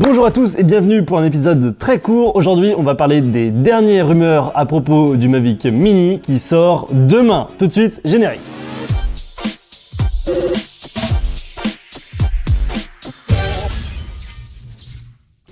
Bonjour à tous et bienvenue pour un épisode très court. Aujourd'hui, on va parler des dernières rumeurs à propos du Mavic Mini qui sort demain. Tout de suite, générique.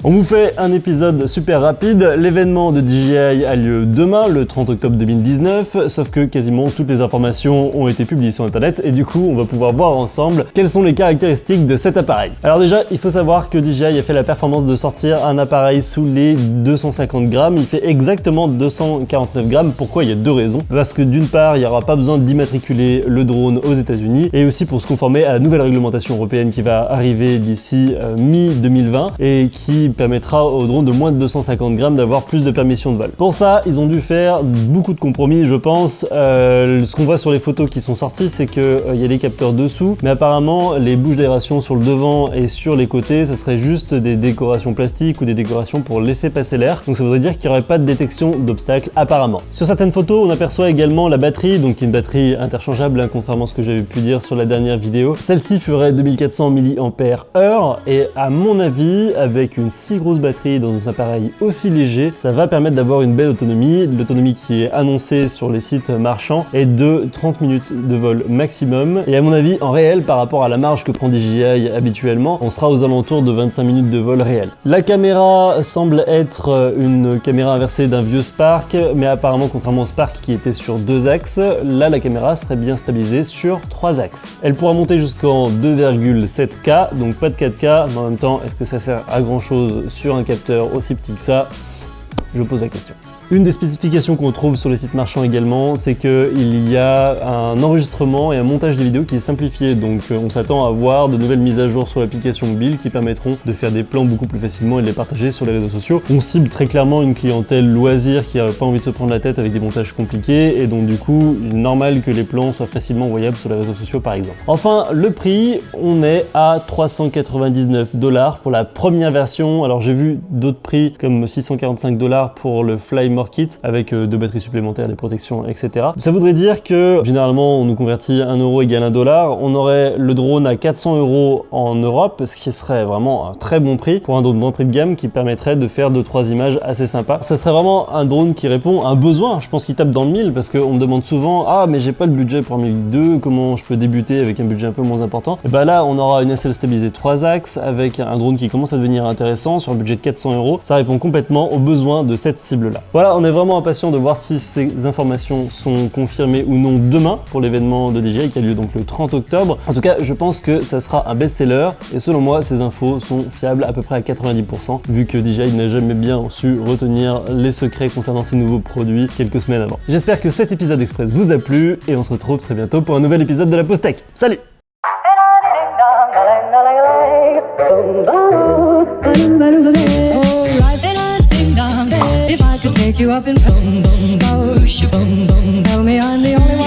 On vous fait un épisode super rapide. L'événement de DJI a lieu demain, le 30 octobre 2019, sauf que quasiment toutes les informations ont été publiées sur internet et du coup on va pouvoir voir ensemble quelles sont les caractéristiques de cet appareil. Alors déjà, il faut savoir que DJI a fait la performance de sortir un appareil sous les 250 grammes. Il fait exactement 249 grammes. Pourquoi? Il y a deux raisons. Parce que d'une part, il n'y aura pas besoin d'immatriculer le drone aux États-Unis et aussi pour se conformer à la nouvelle réglementation européenne qui va arriver d'ici mi-2020 et qui permettra aux drones de moins de 250 grammes d'avoir plus de permission de vol. Pour ça, ils ont dû faire beaucoup de compromis, je pense. Ce qu'on voit sur les photos qui sont sorties, c'est qu'il y a des capteurs dessous, mais apparemment, les bouches d'aération sur le devant et sur les côtés, ça serait juste des décorations plastiques ou des décorations pour laisser passer l'air. Donc ça voudrait dire qu'il n'y aurait pas de détection d'obstacles, apparemment. Sur certaines photos, on aperçoit également la batterie, donc qui est une batterie interchangeable, hein, contrairement à ce que j'avais pu dire sur la dernière vidéo. Celle-ci ferait 2400 mAh et à mon avis, avec une si grosse batterie dans un appareil aussi léger, ça va permettre d'avoir une belle autonomie. L'autonomie qui est annoncée sur les sites marchands est de 30 minutes de vol maximum. Et à mon avis, en réel, par rapport à la marge que prend DJI habituellement, on sera aux alentours de 25 minutes de vol réel. La caméra semble être une caméra inversée d'un vieux Spark, mais apparemment, contrairement au Spark qui était sur 2 axes, là la caméra serait bien stabilisée sur 3 axes. Elle pourra monter jusqu'en 2,7K, donc pas de 4K, mais en même temps, est-ce que ça sert à grand chose sur un capteur aussi petit que ça? Je pose la question. Une des spécifications qu'on trouve sur les sites marchands également, c'est qu'il y a un enregistrement et un montage des vidéos qui est simplifié. Donc on s'attend à voir de nouvelles mises à jour sur l'application mobile qui permettront de faire des plans beaucoup plus facilement et de les partager sur les réseaux sociaux. On cible très clairement une clientèle loisir qui n'a pas envie de se prendre la tête avec des montages compliqués et donc du coup, il est normal que les plans soient facilement voyables sur les réseaux sociaux par exemple. Enfin, le prix, on est à 399 $ pour la première version. Alors j'ai vu d'autres prix comme 645 $ pour le Fly Kit avec deux batteries supplémentaires, des protections, etc. Ça voudrait dire que généralement on nous convertit 1 euro égale 1 $. On aurait le drone à 400 € en Europe, ce qui serait vraiment un très bon prix pour un drone d'entrée de gamme qui permettrait de faire 2-3 images assez sympas. Ça serait vraiment un drone qui répond à un besoin. Je pense qu'il tape dans le mille parce qu'on me demande souvent ah mais j'ai pas le budget pour un Mavic 2, comment je peux débuter avec un budget un peu moins important? Et bah là on aura une SL stabilisée 3 axes avec un drone qui commence à devenir intéressant sur un budget de 400 €. Ça répond complètement aux besoins de cette cible là. Voilà, on est vraiment impatient de voir si ces informations sont confirmées ou non demain pour l'événement de DJI qui a lieu donc le 30 octobre. En tout cas, je pense que ça sera un best-seller et selon moi, ces infos sont fiables à peu près à 90% vu que DJI n'a jamais bien su retenir les secrets concernant ces nouveaux produits quelques semaines avant. J'espère que cet épisode express vous a plu et on se retrouve très bientôt pour un nouvel épisode de la Pause Tech. Salut! If I could take you up and boom, boom, boom, boom, tell me I'm the only one.